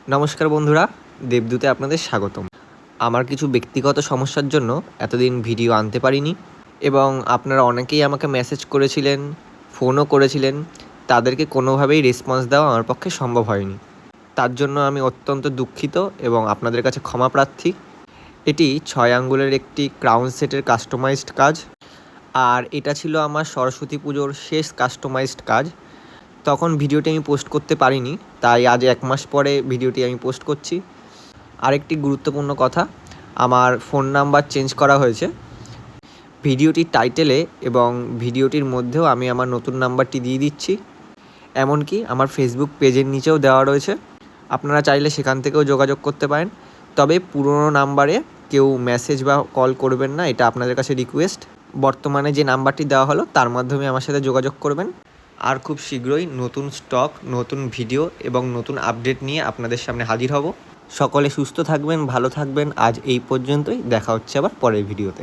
নমস্কার বন্ধুরা, দেবদূতে আপনাদের স্বাগতম। আমার কিছু ব্যক্তিগত সমস্যার জন্য এতদিন ভিডিও আনতে পারিনি এবং আপনারা অনেকেই আমাকে মেসেজ করেছিলেন, ফোনও করেছিলেন। তাদেরকে কোনোভাবেই রেসপন্স দেওয়া আমার পক্ষে সম্ভব হয়নি। তার জন্য আমি অত্যন্ত দুঃখিত এবং আপনাদের কাছে ক্ষমা প্রার্থী। এটি 6 আঙ্গুলের একটি ক্রাউন সেটের কাস্টমাইজড কাজ, আর এটা ছিল আমার সরস্বতী পুজোর শেষ কাস্টমাইজড কাজ। তখন ভিডিওটি আমি পোস্ট করতে পারিনি, তাই আজ 1 মাস পরে ভিডিওটি আমি পোস্ট করছি। আরেকটি গুরুত্বপূর্ণ কথা, আমার ফোন নাম্বার চেঞ্জ করা হয়েছে। ভিডিওটির টাইটেলে এবং ভিডিওটির মধ্যেও আমি আমার নতুন নাম্বারটি দিয়ে দিচ্ছি। এমনকি আমার ফেসবুক পেজের নিচেও দেওয়া রয়েছে, আপনারা চাইলে সেখান থেকেও যোগাযোগ করতে পারেন। তবে পুরনো নাম্বারে কেউ মেসেজ বা কল করবেন না, এটা আপনাদের কাছে রিকোয়েস্ট। বর্তমানে যে নাম্বারটি দেওয়া হলো তার মাধ্যমে আমার সাথে যোগাযোগ করবেন। আর খুব শীঘ্রই নতুন স্টক, নতুন ভিডিও এবং নতুন আপডেট নিয়ে আপনাদের সামনে হাজির হব। সকলে সুস্থ থাকবেন, ভালো থাকবেন। আজ এই পর্যন্তই, দেখা হচ্ছে আবার পরের ভিডিওতে।